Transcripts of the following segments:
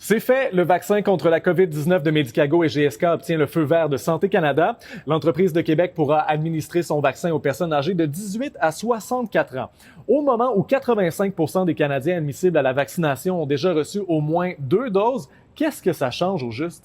C'est fait, le vaccin contre la COVID-19 de Medicago et GSK obtient le feu vert de Santé Canada. L'entreprise de Québec pourra administrer son vaccin aux personnes âgées de 18 à 64 ans. Au moment où 85% des Canadiens admissibles à la vaccination ont déjà reçu au moins 2 doses, qu'est-ce que ça change au juste?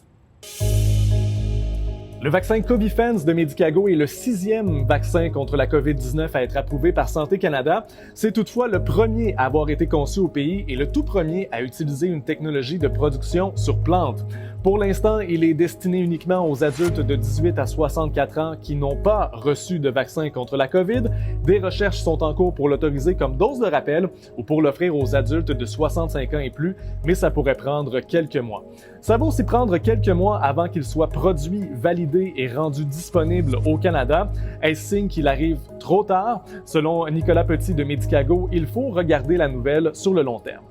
Le vaccin Covifense de Medicago est le 6e vaccin contre la COVID-19 à être approuvé par Santé Canada. C'est toutefois le premier à avoir été conçu au pays et le tout premier à utiliser une technologie de production sur plante. Pour l'instant, il est destiné uniquement aux adultes de 18 à 64 ans qui n'ont pas reçu de vaccin contre la COVID. Des recherches sont en cours pour l'autoriser comme dose de rappel ou pour l'offrir aux adultes de 65 ans et plus, mais ça pourrait prendre quelques mois. Ça va aussi prendre quelques mois avant qu'il soit produit, validé et rendu disponible au Canada. Est-ce signe qu'il arrive trop tard? Selon Nicolas Petit de Medicago, il faut regarder la nouvelle sur le long terme.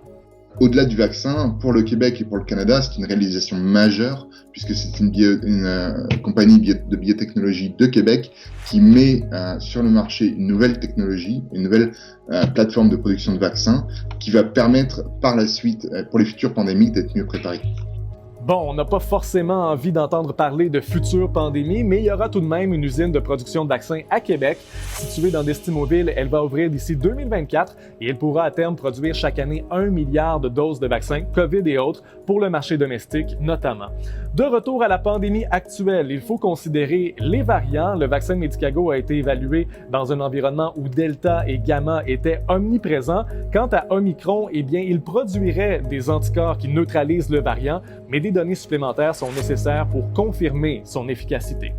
Au-delà du vaccin, pour le Québec et pour le Canada, c'est une réalisation majeure puisque c'est une compagnie de biotechnologie de Québec qui met sur le marché une nouvelle technologie, une nouvelle plateforme de production de vaccins qui va permettre par la suite, pour les futures pandémies, d'être mieux préparés. Bon, on n'a pas forcément envie d'entendre parler de futures pandémies, mais il y aura tout de même une usine de production de vaccins à Québec. Située dans Destimoville, elle va ouvrir d'ici 2024 et elle pourra à terme produire chaque année 1 milliard de doses de vaccins, COVID et autres, pour le marché domestique notamment. De retour à la pandémie actuelle, il faut considérer les variants. Le vaccin Medicago a été évalué dans un environnement où Delta et Gamma étaient omniprésents. Quant à Omicron, eh bien, il produirait des anticorps qui neutralisent le variant, mais des données supplémentaires sont nécessaires pour confirmer son efficacité.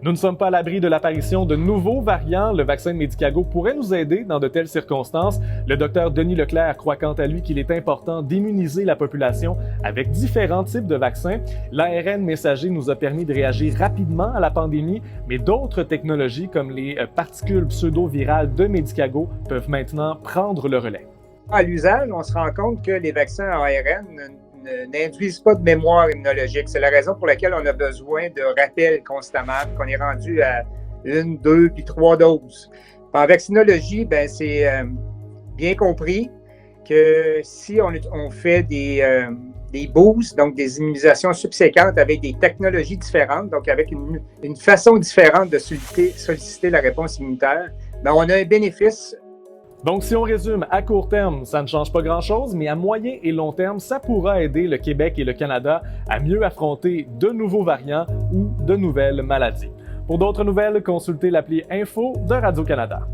Nous ne sommes pas à l'abri de l'apparition de nouveaux variants. Le vaccin Medicago pourrait nous aider dans de telles circonstances. Le docteur Denis Leclerc croit quant à lui qu'il est important d'immuniser la population avec différents types de vaccins. L'ARN messager nous a permis de réagir rapidement à la pandémie, mais d'autres technologies comme les particules pseudo-virales de Medicago peuvent maintenant prendre le relais. À l'usage, on se rend compte que les vaccins ARN n'induisent pas de mémoire immunologique. C'est la raison pour laquelle on a besoin de rappels constamment, qu'on est rendu à 1, 2 puis 3 doses. En vaccinologie, c'est bien compris que si on fait des boosts, donc des immunisations subséquentes avec des technologies différentes, donc avec une façon différente de solliciter la réponse immunitaire, on a un bénéfice. Donc, si on résume, à court terme, ça ne change pas grand-chose, mais à moyen et long terme, ça pourra aider le Québec et le Canada à mieux affronter de nouveaux variants ou de nouvelles maladies. Pour d'autres nouvelles, consultez l'appli Info de Radio-Canada.